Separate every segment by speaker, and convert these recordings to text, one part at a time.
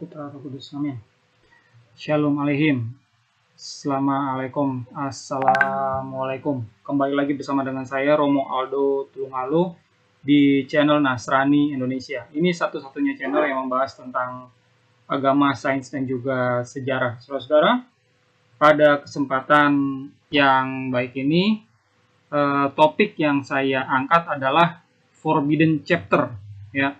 Speaker 1: Putra Roh Kudus. Amin. Shalom Aleihim. Assalamualaikum. Kembali lagi bersama dengan saya Romo Aldo Tulungalu di channel Nasrani Indonesia. Ini satu-satunya channel yang membahas tentang agama, sains, dan juga sejarah. Saudara-saudara, pada kesempatan yang baik ini, topik yang saya angkat adalah Forbidden Chapter, ya,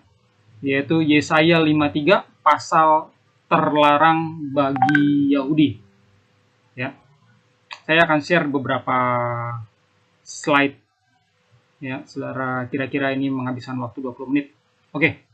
Speaker 1: yaitu Yesaya 53, pasal terlarang bagi Yahudi. Ya, saya akan share beberapa slide, ya, saudara. Kira-kira ini menghabiskan waktu 20 menit. Oke.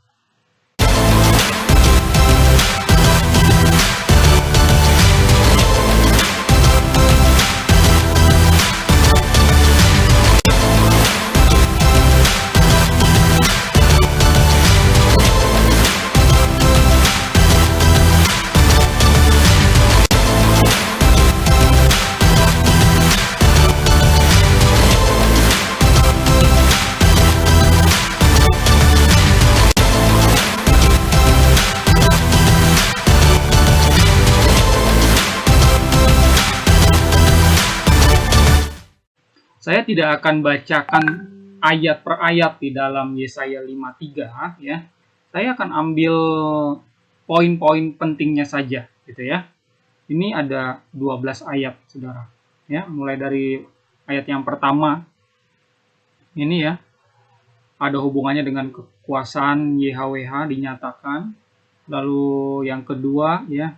Speaker 1: Saya tidak akan bacakan ayat per ayat di dalam Yesaya 53, ya. Saya akan ambil poin-poin pentingnya saja, gitu ya. Ini ada 12 ayat, saudara. Ya, mulai dari ayat yang pertama ini, ya, ada hubungannya dengan kekuasaan YHWH dinyatakan. Lalu yang kedua, ya,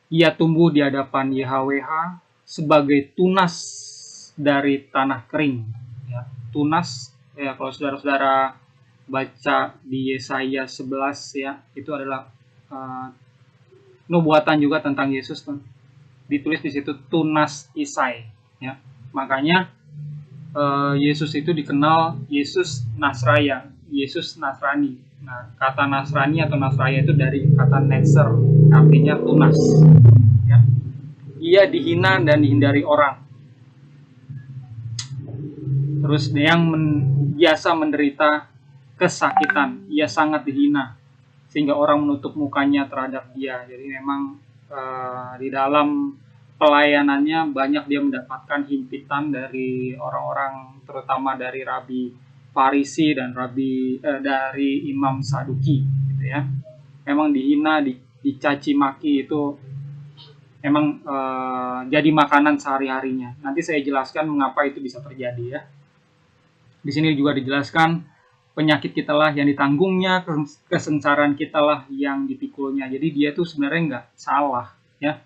Speaker 1: ia tumbuh di hadapan YHWH sebagai tunas dari tanah kering, ya. Tunas, ya, kalau saudara-saudara baca di Yesaya 11, ya, itu adalah nubuatan juga tentang Yesus, ditulis di situ tunas Isai, ya. Makanya Yesus itu dikenal Yesus Nasraya, Yesus Nasrani. Nah, kata Nasrani atau Nasraya itu dari kata Netzer, artinya tunas, ya. Ia dihina dan dihindari orang. Terus yang biasa menderita kesakitan, ia sangat dihina sehingga orang menutup mukanya terhadap dia. Jadi memang di dalam pelayanannya banyak dia mendapatkan himpitan dari orang-orang, terutama dari Rabi Farisi dan dari Imam Saduki, gitu ya. Memang dihina, dicaci maki itu memang jadi makanan sehari-harinya. Nanti saya jelaskan mengapa itu bisa terjadi, ya. Di sini juga dijelaskan penyakit kita lah yang ditanggungnya, kesengsaraan kita lah yang dipikulnya. Jadi dia tuh sebenarnya nggak salah, ya.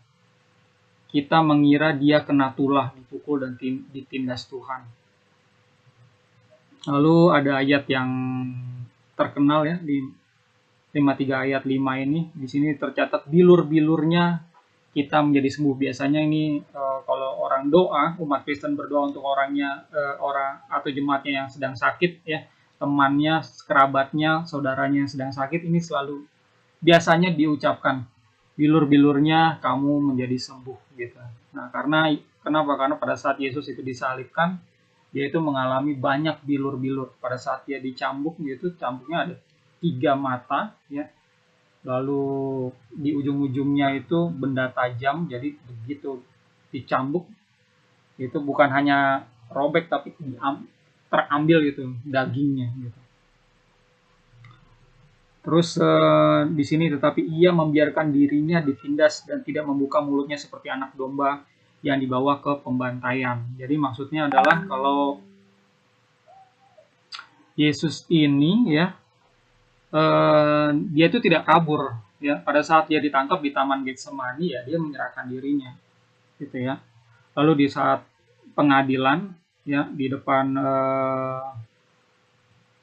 Speaker 1: Kita mengira dia kena tulah, dipukul dan ditindas Tuhan. Lalu ada ayat yang terkenal, ya, di 53 ayat 5 ini. Di sini tercatat bilur-bilurnya kita menjadi sembuh. Biasanya ini kalau orang doa, umat Kristen berdoa untuk orangnya, orang atau jemaatnya yang sedang sakit, ya, temannya, kerabatnya, saudaranya yang sedang sakit, ini selalu biasanya diucapkan, bilur-bilurnya kamu menjadi sembuh, gitu. Nah, kenapa? Karena pada saat Yesus itu disalibkan, dia itu mengalami banyak bilur-bilur. Pada saat dia dicambuk, gitu, cambuknya ada 3 mata, ya. Lalu di ujung-ujungnya itu benda tajam, jadi begitu dicambuk itu bukan hanya robek tapi terambil gitu dagingnya, gitu. Terus di sini tetapi ia membiarkan dirinya ditindas dan tidak membuka mulutnya seperti anak domba yang dibawa ke pembantaian. Jadi maksudnya adalah kalau Yesus ini, ya, dia itu tidak kabur, ya. Pada saat dia ditangkap di Taman Getsemani, ya, dia menyerahkan dirinya, gitu ya. Lalu di saat pengadilan, ya, di depan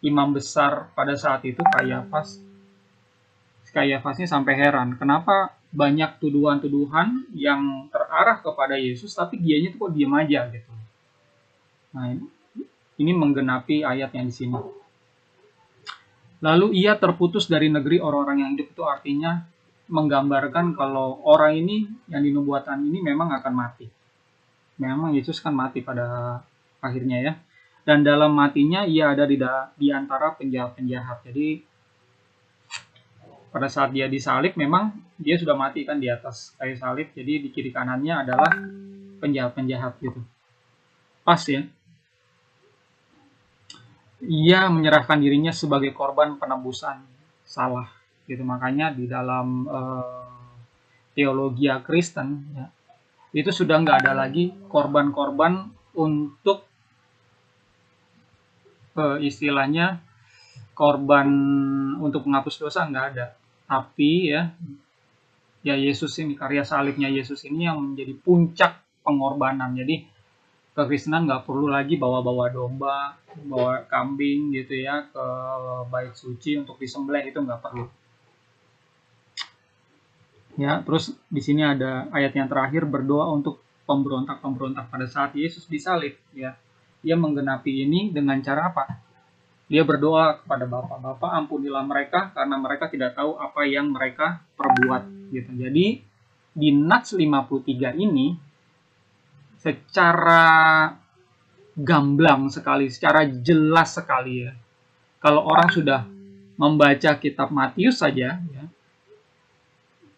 Speaker 1: imam besar pada saat itu, Kayafasnya sampai heran kenapa banyak tuduhan-tuduhan yang terarah kepada Yesus tapi dianya tuh kok diam aja, gitu. Nah, ini menggenapi ayat yang di sini. Lalu ia terputus dari negeri orang-orang yang hidup, itu artinya menggambarkan kalau orang ini yang dinubuatan ini memang akan mati. Memang Yesus kan mati pada akhirnya, ya. Dan dalam matinya ia ada di antara penjahat-penjahat. Jadi pada saat dia disalib memang dia sudah mati kan di atas kayu salib, jadi di kiri kanannya adalah penjahat-penjahat gitu. Pas ya. Ia menyerahkan dirinya sebagai korban penebusan salah gitu. Makanya di dalam teologi Kristen ya, itu sudah nggak ada lagi korban-korban untuk istilahnya korban untuk menghapus dosa, nggak ada. Tapi ya Yesus ini, karya salibnya Yesus ini yang menjadi puncak pengorbanan. Jadi kekristenan nggak perlu lagi bawa-bawa domba, bawa kambing gitu ya ke bait suci untuk disembelih, itu nggak perlu. Ya, terus di sini ada ayat yang terakhir, berdoa untuk pemberontak-pemberontak pada saat Yesus disalib ya. Dia menggenapi ini dengan cara apa? Dia berdoa kepada Bapa, Bapa ampunilah mereka karena mereka tidak tahu apa yang mereka perbuat gitu. Jadi di Nats 53 ini secara gamblang sekali, secara jelas sekali ya. Kalau orang sudah membaca kitab Matius saja ya,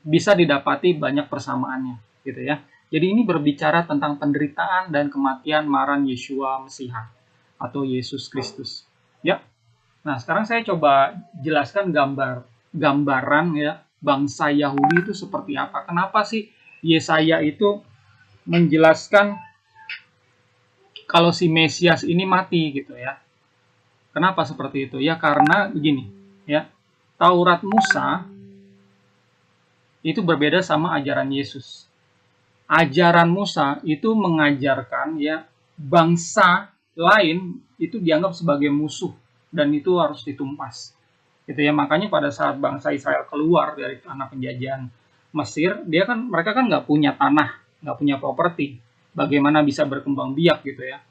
Speaker 1: bisa didapati banyak persamaannya gitu ya. Jadi ini berbicara tentang penderitaan dan kematian maran Yeshua Mesiha atau Yesus Kristus. Ya. Nah, sekarang saya coba jelaskan gambaran ya bangsa Yahudi itu seperti apa. Kenapa sih Yesaya itu menjelaskan kalau si Mesias ini mati gitu ya. Kenapa seperti itu? Ya karena begini, ya. Taurat Musa itu berbeda sama ajaran Yesus. Ajaran Musa itu mengajarkan ya bangsa lain itu dianggap sebagai musuh dan itu harus ditumpas. Gitu ya, makanya pada saat bangsa Israel keluar dari tanah penjajahan Mesir, mereka kan nggak punya tanah, nggak punya properti. Bagaimana bisa berkembang biak gitu ya.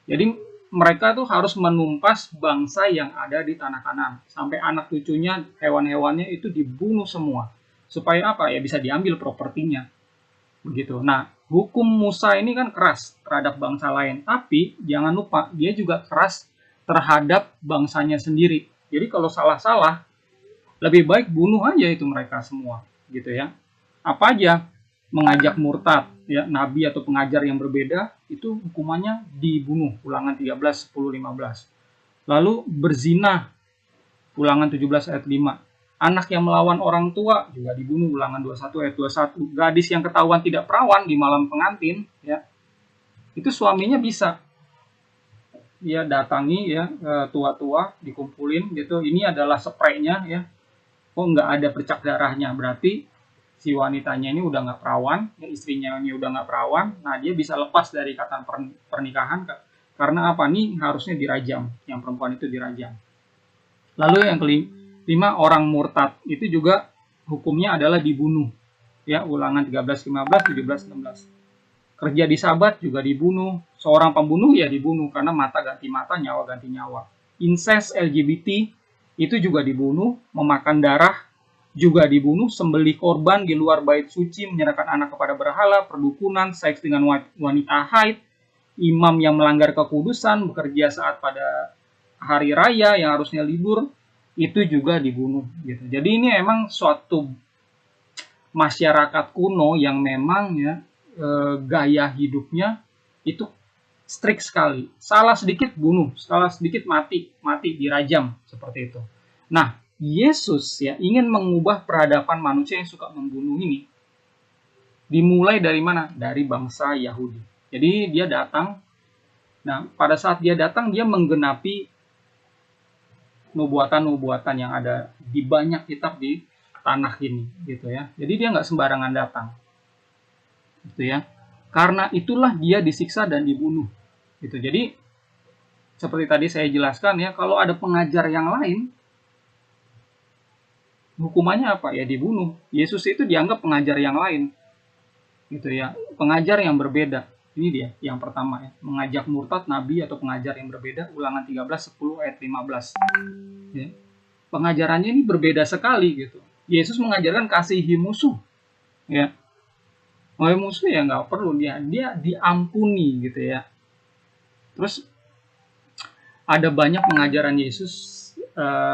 Speaker 1: Jadi mereka tuh harus menumpas bangsa yang ada di tanah Kanaan. Sampai anak cucunya, hewan-hewannya itu dibunuh semua. Supaya apa? Ya bisa diambil propertinya. Begitu. Nah, hukum Musa ini kan keras terhadap bangsa lain. Tapi jangan lupa, dia juga keras terhadap bangsanya sendiri. Jadi kalau salah-salah, lebih baik bunuh aja itu mereka semua. Gitu ya. Apa aja? Mengajak murtad, ya, nabi atau pengajar yang berbeda, itu hukumannya dibunuh. Ulangan 13, 10, 15. Lalu berzina, Ulangan 17 ayat 5. Anak yang melawan orang tua juga dibunuh, Ulangan 21 ayat 21. Gadis yang ketahuan tidak perawan di malam pengantin, ya, itu suaminya bisa dia datangi ya tua-tua, dikumpulin gitu. Ini adalah spraynya ya. Oh, nggak ada bercak darahnya, berarti si wanitanya ini udah nggak perawan, ya, istrinya ini udah nggak perawan. Nah, dia bisa lepas dari ikatan pernikahan karena apa nih, harusnya dirajam, yang perempuan itu dirajam. Lalu yang kelima, orang murtad itu juga hukumnya adalah dibunuh. Ya, Ulangan 13, 15, 17, 16. Kerja di Sabat juga dibunuh. Seorang pembunuh ya dibunuh karena mata ganti mata, nyawa ganti nyawa. Incest, LGBT itu juga dibunuh. Memakan darah juga dibunuh. Sembelih korban di luar bait suci, menyerahkan anak kepada berhala, perdukunan, seks dengan wanita haid, imam yang melanggar kekudusan, bekerja saat pada hari raya yang harusnya libur, itu juga dibunuh gitu. Jadi ini emang suatu masyarakat kuno yang memang ya gaya hidupnya itu strict sekali. Salah sedikit bunuh, salah sedikit mati dirajam seperti itu. Nah, Yesus ya ingin mengubah peradaban manusia yang suka membunuh ini. Dimulai dari mana? Dari bangsa Yahudi. Jadi dia datang. Nah, pada saat dia datang, dia menggenapi nubuatan-nubuatan yang ada di banyak kitab di tanah ini, gitu ya. Jadi dia nggak sembarangan datang, gitu ya. Karena itulah dia disiksa dan dibunuh, gitu. Jadi seperti tadi saya jelaskan ya, kalau ada pengajar yang lain, hukumannya apa? Ya dibunuh. Yesus itu dianggap pengajar yang lain, gitu ya. Pengajar yang berbeda. Ini dia yang pertama ya, mengajak murtad nabi atau pengajar yang berbeda. Ulangan 13, 10 ayat 15. Ya. Pengajarannya ini berbeda sekali gitu. Yesus mengajarkan kasihi musuh, ya. Oleh musuh ya nggak perlu, dia diampuni gitu ya. Terus ada banyak pengajaran Yesus,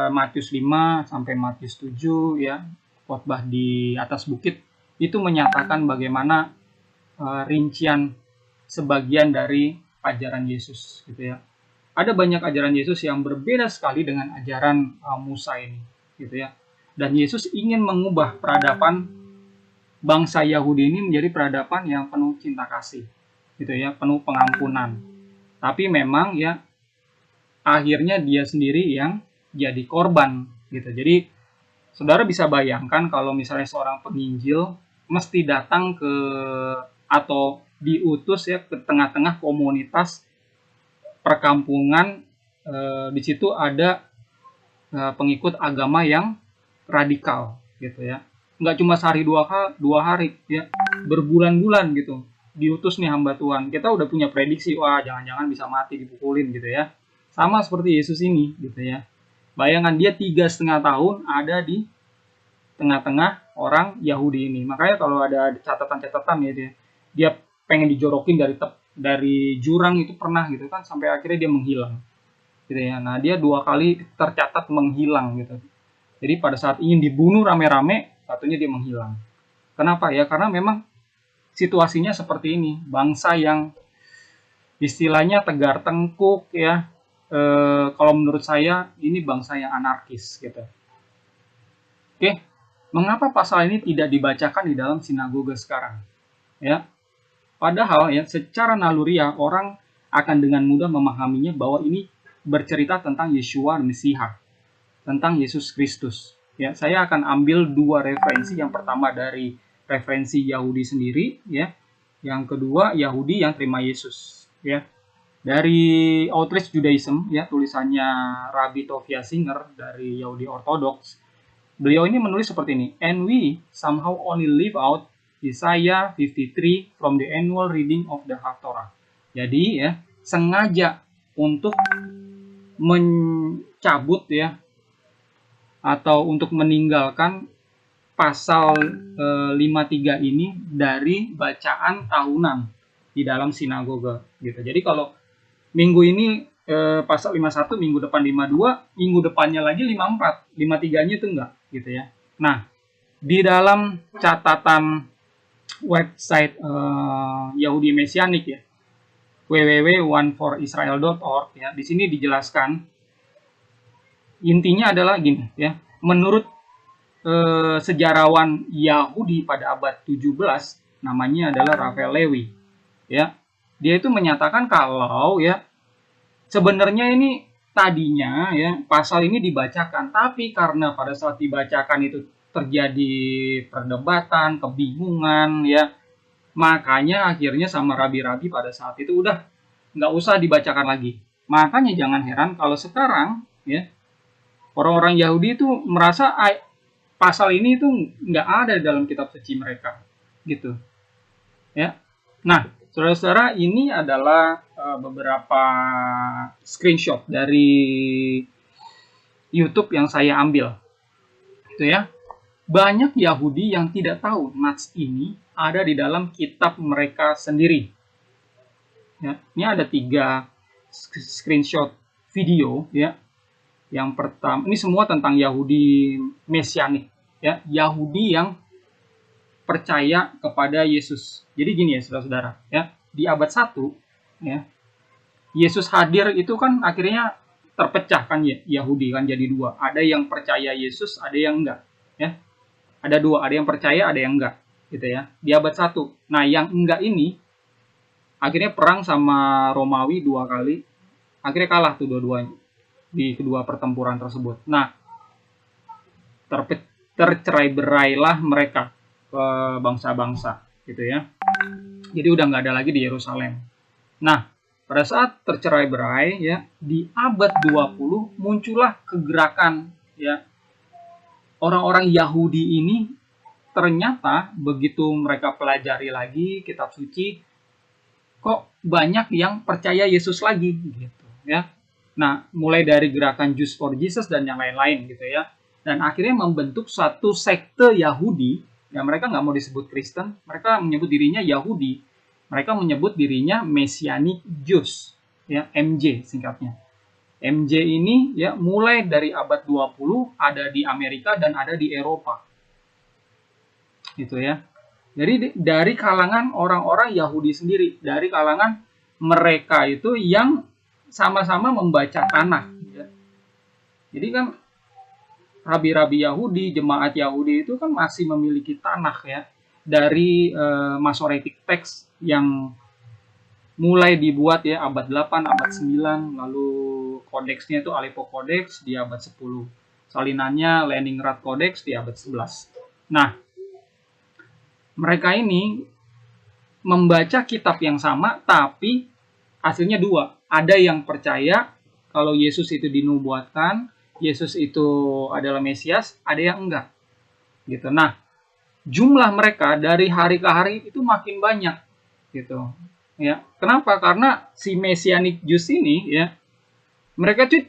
Speaker 1: Matius 5 sampai Matius 7 ya. khotbah di atas bukit, itu menyatakan bagaimana rincian sebagian dari ajaran Yesus gitu ya. Ada banyak ajaran Yesus yang berbeda sekali dengan ajaran Musa ini gitu ya. Dan Yesus ingin mengubah peradaban bangsa Yahudi ini menjadi peradaban yang penuh cinta kasih gitu ya, penuh pengampunan. Tapi memang ya akhirnya dia sendiri yang jadi korban gitu. Jadi saudara bisa bayangkan kalau misalnya seorang penginjil mesti datang ke atau diutus ya ke tengah-tengah komunitas perkampungan, di situ ada pengikut agama yang radikal gitu ya. Nggak cuma sehari dua hari ya, berbulan-bulan gitu diutus nih hamba Tuhan. Kita udah punya prediksi, wah jangan-jangan bisa mati dipukulin gitu ya. Sama seperti Yesus ini gitu ya. Bayangan dia 3,5 tahun ada di tengah-tengah orang Yahudi ini. Makanya kalau ada catatan-catatan ya dia pengen dijorokin dari jurang itu pernah gitu kan, sampai akhirnya dia menghilang gitu ya. Nah, dia 2 kali tercatat menghilang gitu. Jadi pada saat ingin dibunuh rame-rame, satunya dia menghilang. Kenapa ya? Karena memang situasinya seperti ini. Bangsa yang istilahnya tegar tengkuk ya. Kalau menurut saya ini bangsa yang anarkis gitu. Oke, mengapa pasal ini tidak dibacakan di dalam sinagoga sekarang? Ya, padahal ya secara naluriah orang akan dengan mudah memahaminya bahwa ini bercerita tentang Yeshua Mesias, tentang Yesus Kristus. Ya, saya akan ambil 2 referensi. Yang pertama dari referensi Yahudi sendiri, ya. Yang kedua Yahudi yang terima Yesus, ya. Dari Outreach Judaism, ya, tulisannya Rabbi Tovia Singer dari Yahudi Ortodoks. Beliau ini menulis seperti ini, and we somehow only leave out Isaiah 53 from the annual reading of the Haftorah. Jadi ya, sengaja untuk mencabut ya atau untuk meninggalkan pasal 53 ini dari bacaan tahunan di dalam sinagoga gitu. Jadi kalau minggu ini pasal 51, minggu depan 52, minggu depannya lagi 54, 53-nya itu enggak gitu ya. Nah, di dalam catatan website Yahudi Mesianik ya, www.oneforisrael.org ya, di sini dijelaskan intinya adalah gini ya. Menurut sejarawan Yahudi pada abad 17 namanya adalah Raphael Lewi ya. Dia itu menyatakan kalau ya sebenarnya ini tadinya ya pasal ini dibacakan, tapi karena pada saat dibacakan itu terjadi perdebatan, kebingungan ya, makanya akhirnya sama rabi-rabi pada saat itu udah nggak usah dibacakan lagi. Makanya jangan heran kalau sekarang ya orang-orang Yahudi itu merasa pasal ini itu nggak ada dalam kitab suci mereka gitu ya. Nah, saudara-saudara, ini adalah beberapa screenshot dari YouTube yang saya ambil gitu ya. Banyak Yahudi yang tidak tahu nats ini ada di dalam kitab mereka sendiri ya. Ini ada 3 screenshot video ya. Yang pertama, ini semua tentang Yahudi Mesianik ya, Yahudi yang percaya kepada Yesus. Jadi gini ya saudara-saudara ya, di abad 1 ya, Yesus hadir itu kan akhirnya terpecah kan ya, Yahudi kan jadi 2. Ada yang percaya Yesus, ada yang enggak ya. Ada 2, ada yang percaya, ada yang enggak gitu ya. Di abad 1. Nah, yang enggak ini akhirnya perang sama Romawi 2 kali. Akhirnya kalah tuh dua-duanya di kedua pertempuran tersebut. Nah, tercerai-berailah mereka ke bangsa-bangsa gitu ya. Jadi udah nggak ada lagi di Yerusalem. Nah, pada saat tercerai-berai ya, di abad 20 muncullah kegerakan ya. Orang-orang Yahudi ini ternyata begitu mereka pelajari lagi kitab suci, kok banyak yang percaya Yesus lagi gitu ya. Nah, mulai dari gerakan Jews for Jesus dan yang lain-lain gitu ya. Dan akhirnya membentuk satu sekte Yahudi. Ya, mereka nggak mau disebut Kristen. Mereka menyebut dirinya Yahudi. Mereka menyebut dirinya Messianic Jews. Ya, MJ singkatnya. MJ ini ya mulai dari abad 20 ada di Amerika dan ada di Eropa. gitu ya. Jadi dari kalangan orang-orang Yahudi sendiri, dari kalangan mereka itu yang sama-sama membaca tanah. Ya. Jadi kan rabi-rabi Yahudi, jemaat Yahudi itu kan masih memiliki tanah ya, dari Masoretic text yang mulai dibuat ya abad 8, abad 9, lalu kodeksnya itu Aleppo Codex di abad 10. Salinannya Leningrad Codex di abad 11. Nah, mereka ini membaca kitab yang sama tapi hasilnya dua. Ada yang percaya kalau Yesus itu dinubuatkan, Yesus itu adalah Mesias, ada yang enggak. Gitu. Nah, jumlah mereka dari hari ke hari itu makin banyak gitu. Ya, kenapa? Karena si Messianic Jews ini ya, mereka tuh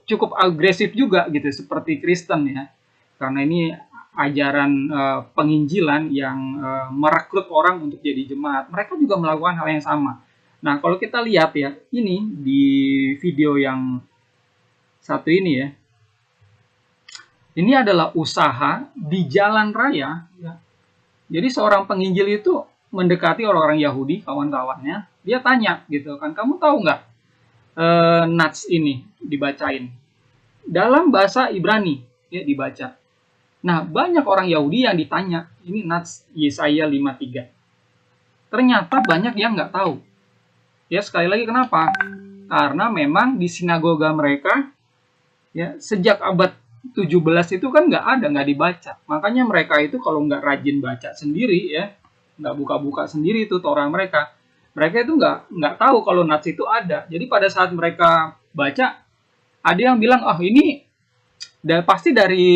Speaker 1: cukup agresif juga gitu seperti Kristen ya. Karena ini ajaran penginjilan yang merekrut orang untuk jadi jemaat. Mereka juga melakukan hal yang sama. Nah, kalau kita lihat ya, ini di video yang satu ini ya. Ini adalah usaha di jalan raya ya. Jadi seorang penginjil itu mendekati orang-orang Yahudi, kawan-kawannya, dia tanya gitu kan, kamu tahu nggak nats ini dibacain dalam bahasa Ibrani ya dibaca. Nah, banyak orang Yahudi yang ditanya, ini nats Yesaya 53. Ternyata banyak yang nggak tahu. Ya, sekali lagi kenapa? Karena memang di sinagoga mereka ya sejak abad 17 itu kan nggak dibaca. Makanya mereka itu kalau nggak rajin baca sendiri ya, nggak buka-buka sendiri itu Torah mereka. Mereka itu nggak tahu kalau nats itu ada. Jadi pada saat mereka baca, ada yang bilang, oh ini pasti dari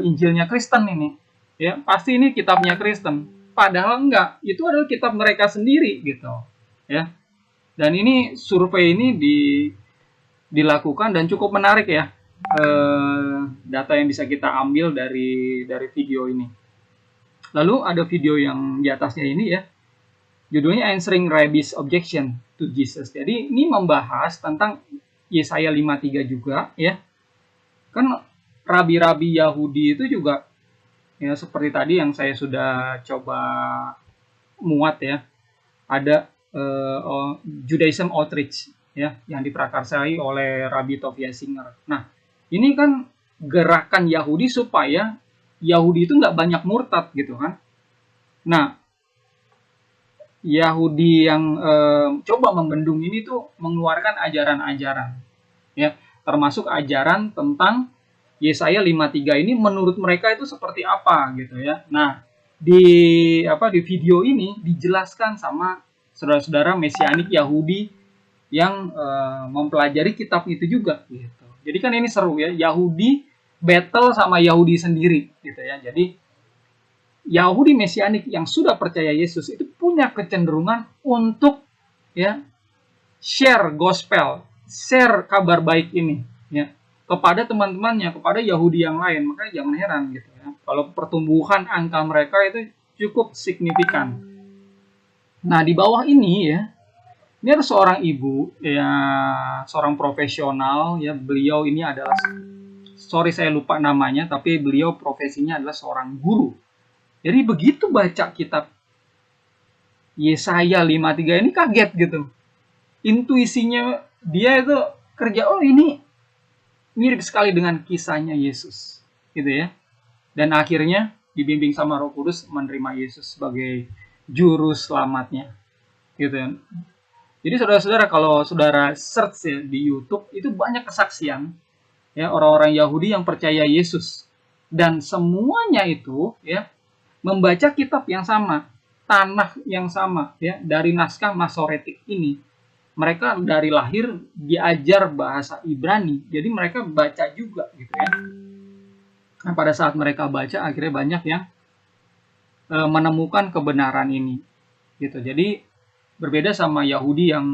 Speaker 1: Injilnya Kristen ini, ya pasti ini kitabnya Kristen. Padahal enggak, itu adalah kitab mereka sendiri gitu, ya. Dan ini survei ini dilakukan dan cukup menarik ya, data yang bisa kita ambil dari video ini. Lalu ada video yang di atasnya ini ya, judulnya Answering Rabbi's Objection to Jesus. Jadi ini membahas tentang Yesaya 53 juga ya. Kan rabi-rabi Yahudi itu juga ya seperti tadi yang saya sudah coba muat ya. Ada Judaism Outreach ya yang diprakarsai oleh Rabbi Tovia Singer. Nah, ini kan gerakan Yahudi supaya Yahudi itu nggak banyak murtad gitu kan. Nah, Yahudi yang coba membendung ini tuh mengeluarkan ajaran-ajaran ya, termasuk ajaran tentang Yesaya 53 ini menurut mereka itu seperti apa gitu ya. Nah, di video ini dijelaskan sama saudara-saudara Mesianik Yahudi yang mempelajari kitab itu juga gitu. Jadi kan ini seru ya, Yahudi battle sama Yahudi sendiri gitu ya. Jadi Yahudi Mesianik yang sudah percaya Yesus itu punya kecenderungan untuk ya share gospel, share kabar baik ini ya kepada teman-temannya, kepada Yahudi yang lain. Makanya jangan heran gitu ya, kalau pertumbuhan angka mereka itu cukup signifikan. Nah, di bawah ini ya, ini ada seorang ibu ya, seorang profesional ya. Beliau ini adalah, sorry saya lupa namanya, tapi beliau profesinya adalah seorang guru. Jadi begitu baca kitab Yesaya 53 ini kaget gitu. Intuisinya dia itu kerja, oh ini mirip sekali dengan kisahnya Yesus gitu ya. Dan akhirnya dibimbing sama Roh Kudus menerima Yesus sebagai juru selamatnya gitu ya. Jadi saudara-saudara, kalau saudara search ya di YouTube itu banyak kesaksian ya orang-orang Yahudi yang percaya Yesus, dan semuanya itu ya membaca kitab yang sama, tanah yang sama ya, dari naskah Masoretik ini. Mereka dari lahir diajar bahasa Ibrani, jadi mereka baca juga gitu ya. Nah, pada saat mereka baca akhirnya banyak yang menemukan kebenaran ini gitu. Jadi berbeda sama Yahudi yang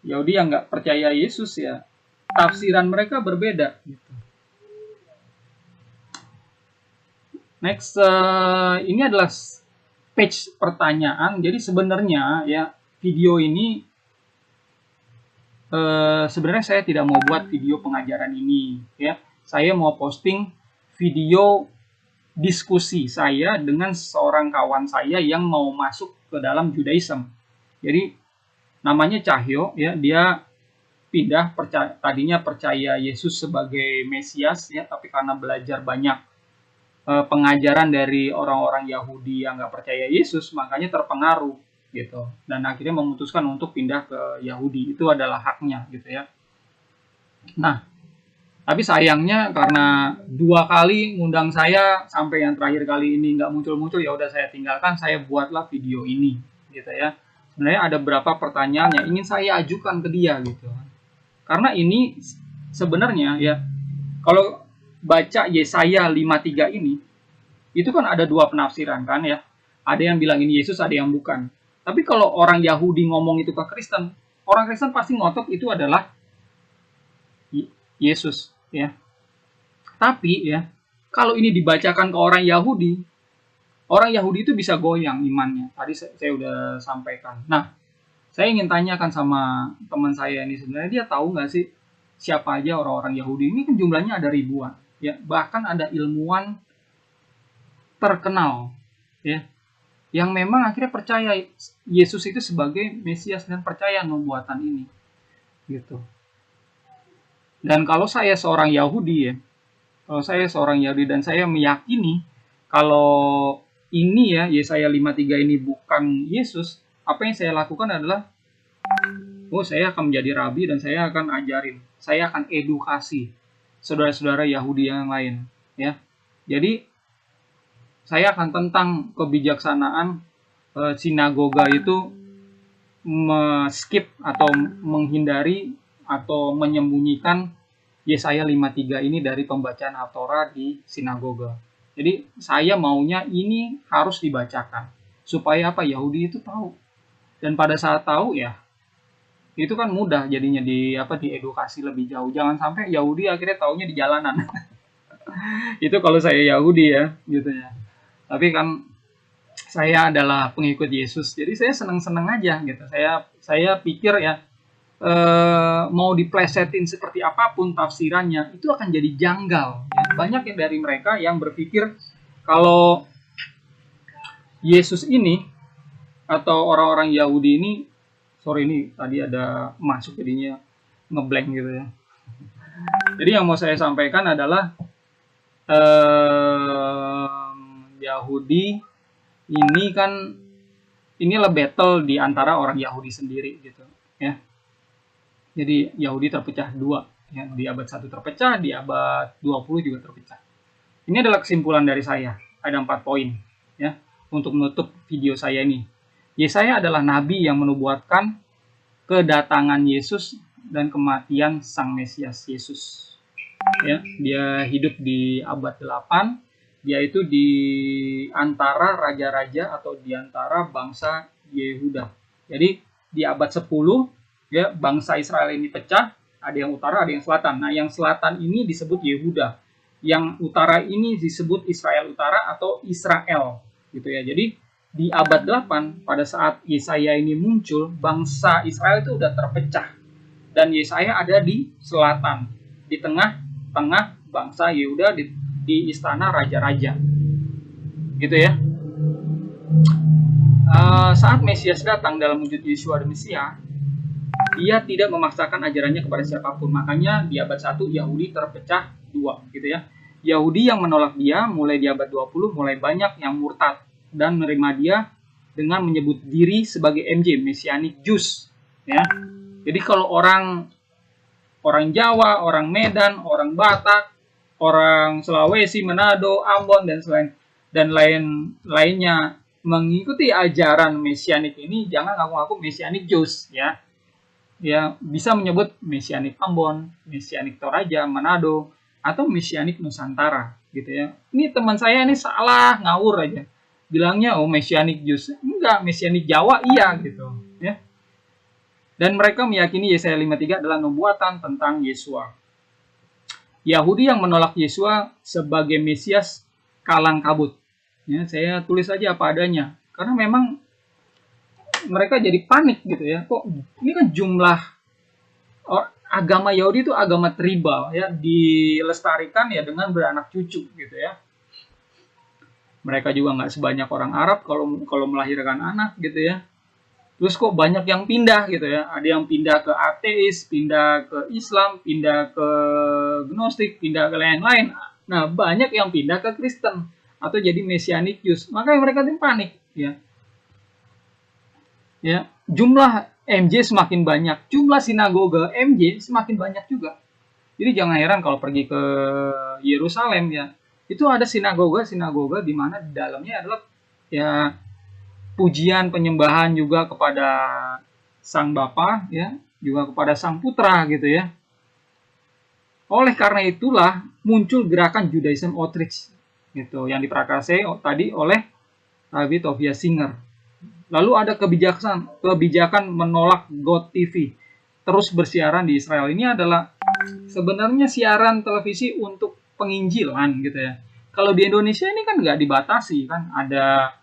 Speaker 1: Yahudi yang nggak percaya Yesus ya, tafsiran mereka berbeda gitu. Next, ini adalah page pertanyaan. Jadi sebenarnya ya video ini sebenarnya saya tidak mau buat video pengajaran ini ya. Saya mau posting video diskusi saya dengan seorang kawan saya yang mau masuk ke dalam Judaism. Jadi namanya Cahyo, ya, dia pindah tadinya percaya Yesus sebagai Mesias, ya, tapi karena belajar banyak pengajaran dari orang-orang Yahudi yang nggak percaya Yesus, makanya terpengaruh gitu, dan akhirnya memutuskan untuk pindah ke Yahudi. Itu adalah haknya gitu ya. Nah, tapi sayangnya karena 2 kali ngundang saya sampai yang terakhir kali ini nggak muncul-muncul, ya udah saya tinggalkan. Saya buatlah video ini gitu ya. Sebenarnya ada beberapa pertanyaan yang ingin saya ajukan ke dia gitu. Karena ini sebenarnya ya, kalau baca Yesaya 53 ini, itu kan ada 2 penafsiran kan ya. Ada yang bilang ini Yesus, ada yang bukan. Tapi kalau orang Yahudi ngomong itu ke Kristen, orang Kristen pasti ngotot itu adalah Yesus ya. Tapi ya, kalau ini dibacakan ke orang Yahudi itu bisa goyang imannya. Tadi saya udah sampaikan. Nah, saya ingin tanyakan sama teman saya ini, sebenarnya dia tahu nggak sih siapa aja orang-orang Yahudi? Ini kan jumlahnya ada ribuan, ya. Bahkan ada ilmuwan terkenal, ya, yang memang akhirnya percaya Yesus itu sebagai Mesias dan percaya nubuatan ini, gitu. Dan kalau saya seorang Yahudi dan saya meyakini kalau ini ya, Yesaya 53 ini bukan Yesus, apa yang saya lakukan adalah, saya akan menjadi rabi dan saya akan ajarin, saya akan edukasi saudara-saudara Yahudi yang lain, ya. Jadi saya akan tentang kebijaksanaan sinagoga itu skip atau menghindari atau menyembunyikan Yesaya 53 ini dari pembacaan Al-Torah di sinagoga. Jadi saya maunya ini harus dibacakan supaya apa, Yahudi itu tahu. Dan pada saat tahu ya, itu kan mudah jadinya diedukasi lebih jauh. Jangan sampai Yahudi akhirnya taunya di jalanan. Itu kalau saya Yahudi ya, gitu ya. Tapi kan saya adalah pengikut Yesus, jadi saya senang-senang aja gitu. Saya pikir ya, mau diplesetin seperti apapun tafsirannya, itu akan jadi janggal. Ya. Banyak yang dari mereka yang berpikir kalau Yesus ini atau orang-orang Yahudi ini, sorry ini tadi ada masuk jadinya ngeblank gitu ya. Jadi yang mau saya sampaikan adalah Yahudi ini kan, inilah battle di antara orang Yahudi sendiri gitu ya. Jadi Yahudi terpecah 2 ya, di abad 1 terpecah, di abad 20 juga terpecah. Ini adalah kesimpulan dari saya. Ada 4 poin ya untuk menutup video saya ini. Yesaya adalah nabi yang menubuatkan kedatangan Yesus dan kematian Sang Mesias Yesus. Ya, dia hidup di abad 8. Dia itu di antara raja-raja atau di antara bangsa Yehuda. Jadi di abad 10 ya, bangsa Israel ini pecah, ada yang utara, ada yang selatan. Nah, yang selatan ini disebut Yehuda. Yang utara ini disebut Israel Utara atau Israel, gitu ya. Jadi di abad 8 pada saat Yesaya ini muncul, bangsa Israel itu udah terpecah. Dan Yesaya ada di selatan, di tengah-tengah bangsa Yehuda, di istana raja-raja. Gitu ya. Saat Mesias datang dalam wujud Yeshua dan Mesia, dia tidak memaksakan ajarannya kepada siapapun. Makanya di abad 1 Yahudi terpecah 2 gitu ya. Yahudi yang menolak dia mulai di abad 20 mulai banyak yang murtad dan menerima dia dengan menyebut diri sebagai MJ, Messianic Jews ya. Jadi kalau orang Jawa, orang Medan, orang Batak, orang Sulawesi, Manado, Ambon dan lainnya mengikuti ajaran Messianic ini, jangan ngaku-ngaku Messianic Jews ya. Ya, bisa menyebut Messianic Ambon, Messianic Toraja, Manado, atau Messianic Nusantara gitu ya. Ini teman saya ini salah ngawur aja. Bilangnya Messianic Jews. Enggak, Messianic Jawa iya gitu ya. Dan mereka meyakini Yesaya 53 adalah nubuatan tentang Yesua. Yahudi yang menolak Yesua sebagai Mesias kalang kabut. Ya, saya tulis aja apa adanya. Karena memang mereka jadi panik gitu ya. Kok ini kan jumlah agama Yahudi itu agama tribal ya, dilestarikan ya dengan beranak cucu gitu ya. Mereka juga nggak sebanyak orang Arab kalau melahirkan anak gitu ya. Terus kok banyak yang pindah gitu ya. Ada yang pindah ke ateis, pindah ke Islam, pindah ke Gnostik, pindah ke lain-lain. Nah, banyak yang pindah ke Kristen atau jadi Messianic Jews. Makanya mereka tuh panik ya. Ya, jumlah MJ semakin banyak, jumlah sinagoga MJ semakin banyak juga. Jadi jangan heran kalau pergi ke Yerusalem ya, itu ada sinagoga di mana di dalamnya adalah ya pujian penyembahan juga kepada Sang Bapa ya, juga kepada Sang Putra gitu ya. Oleh karena itulah muncul gerakan Judaism Outreach gitu yang diprakarsai tadi oleh Rabbi Tovia Singer. Lalu ada kebijakan menolak God TV terus bersiaran di Israel. Ini adalah sebenarnya siaran televisi untuk penginjilan gitu ya. Kalau di Indonesia ini kan nggak dibatasi kan, ada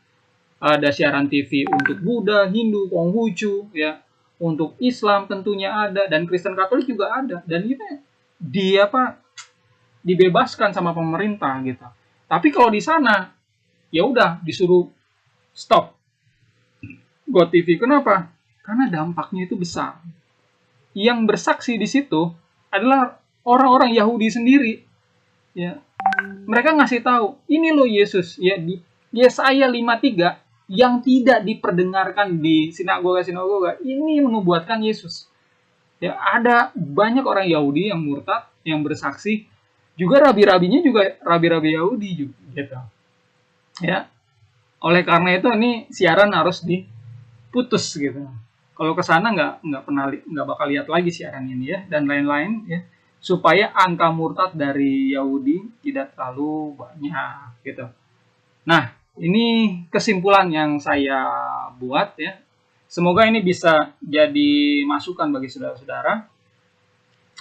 Speaker 1: siaran TV untuk Buddha, Hindu, Konghucu ya, untuk Islam tentunya ada, dan Kristen Katolik juga ada, dan itu dibebaskan sama pemerintah gitu. Tapi kalau di sana ya udah disuruh stop God TV. Kenapa? Karena dampaknya itu besar. Yang bersaksi di situ adalah orang-orang Yahudi sendiri. Ya, mereka ngasih tahu, ini loh Yesus ya di Yesaya 53 yang tidak diperdengarkan di sinagoga-sinagoga. Ini menubuatkan Yesus. Ya, ada banyak orang Yahudi yang murtad, yang bersaksi. Juga rabi-rabinya juga rabi-rabi Yahudi juga gitu. Ya. Oleh karena itu ini siaran harus putus gitu. Kalau ke sana nggak bakal lihat lagi siaran ini ya, dan lain-lain ya, supaya angka murtad dari Yahudi tidak terlalu banyak gitu. Nah, ini kesimpulan yang saya buat ya. Semoga ini bisa jadi masukan bagi saudara-saudara.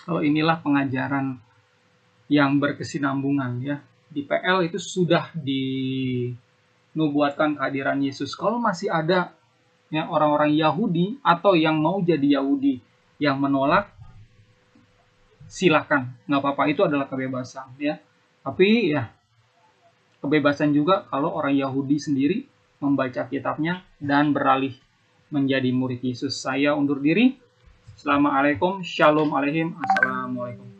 Speaker 1: Kalau inilah pengajaran yang berkesinambungan ya. Di PL itu sudah dinubuatkan kehadiran Yesus. Kalau masih ada ya orang-orang Yahudi atau yang mau jadi Yahudi yang menolak, silakan, nggak apa-apa, itu adalah kebebasan ya. Tapi ya kebebasan juga kalau orang Yahudi sendiri membaca kitabnya dan beralih menjadi murid Yesus. Saya undur diri. Assalamualaikum, shalom aleichem, assalamualaikum.